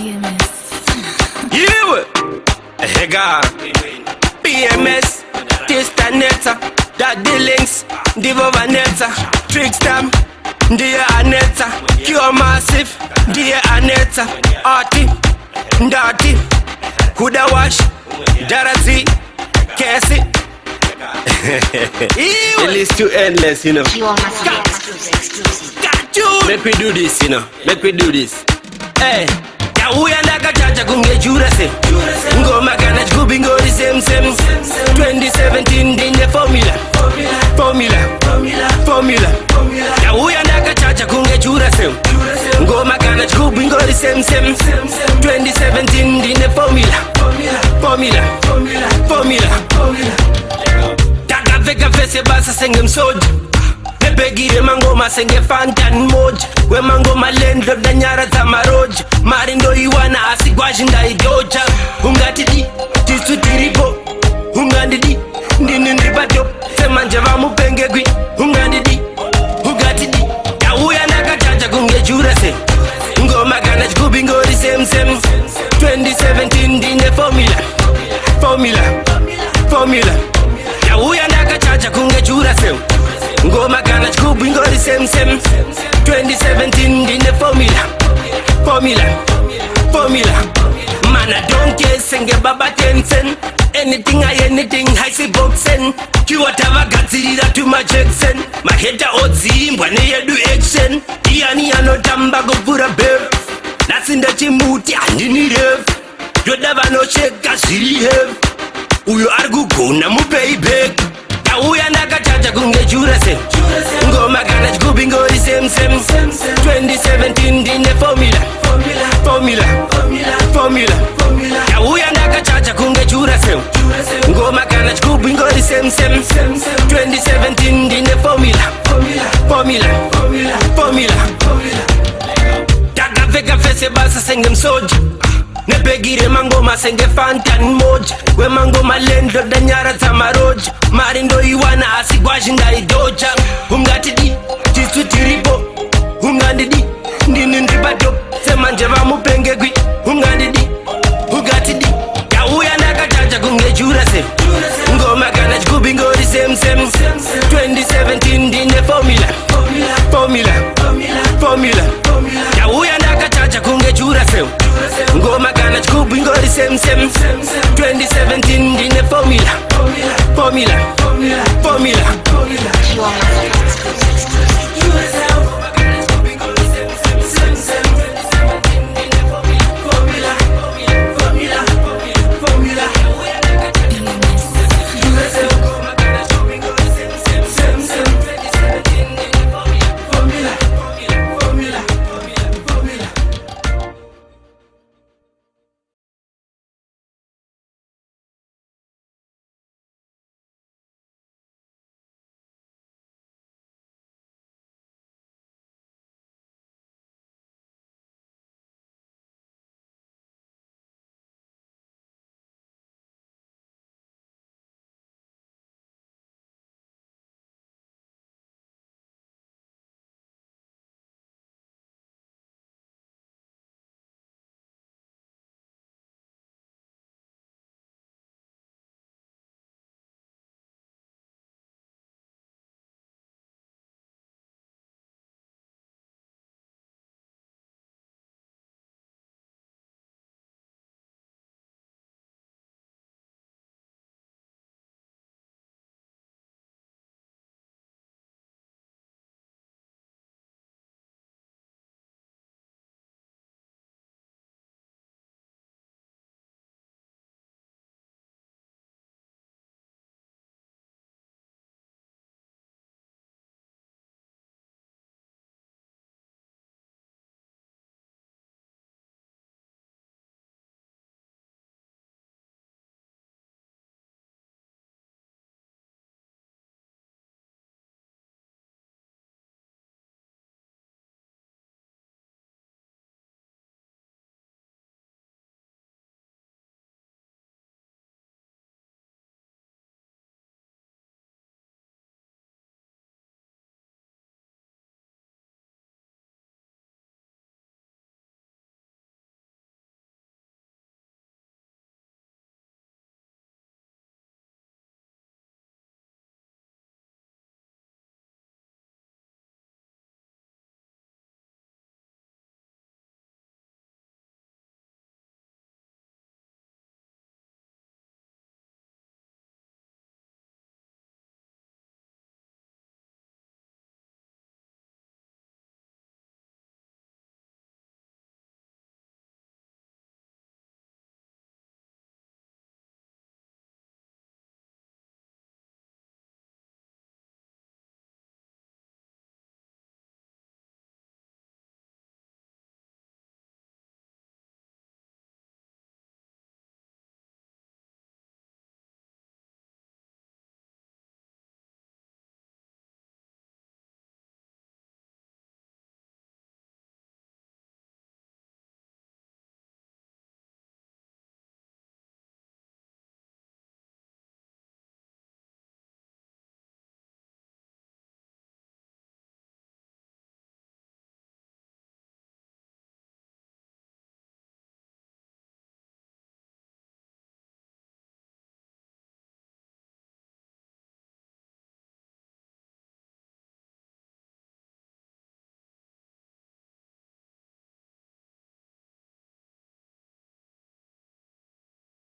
You, Hega, PMS, Tista Neta, Daddy Links, Divo Vanetta, Trickstam, Dear Aneta, Cure Massive, Dear Aneta, Artie, Darty, Huda Wash, Darati, Cassie. The list too endless, you know. Let me do this, you know. Let me do this. Hey, Uya Naka Chacha Kunge Jurase. Ngoma Kana Kubingo the same. 2017 in the formula. Uya Naka Chacha Kunge Jurase. Ngoma Kana Kubingo the same. 2017 in the formula. Vega vese basa senge msoji Nepegire mangoma senge fantan moji We mangoma lendro danyara za maroji Marindo iwana asigwaji nda idoja Ungatidi, tisu tiripo Ungandidi, ndini nribato Semanje vamu pengegwi Ungandidi, ugatidi Ya uya naka chacha kunge jurase Ngoma kana chikubingo di same 2017 dine formula Ya uya naka chacha kunge jurase Ngoma kana chikubingo di same 2017 dine formula Mana donke senge baba tensen Anything I say boxen Kiwatava gatsirira to my Jackson My head odzi mbwane yedu action Iyani anotamba govura bev Nasinda chimuti andini rev Yodava no sheka ziri hev Uyo argu gona mu payback Ya uya naka chacha kunge jurase Ngoma kana chikubingo di same 2017 dine formula Ya uya naka chacha kunge jurase Ngoma kana chikubingo di same 2017 dine formula Daga vega vese basa senge msoji Nepegire mangoma senge fantan moji We mangoma lendro danyara za maroji Marindo iwana asigwaji nda idoja Ungatidi, tisu tiripo Ungandidi, ndini nribato Semanje vamu pengegwi Ungandidi, ugatidi Ya uya naka chacha kunge jurase Ngoma kana chikubingo di same 2017 dine formula Ya uya naka chacha kunge jurase Ngoma kana chikubingo di same 2017 dine formula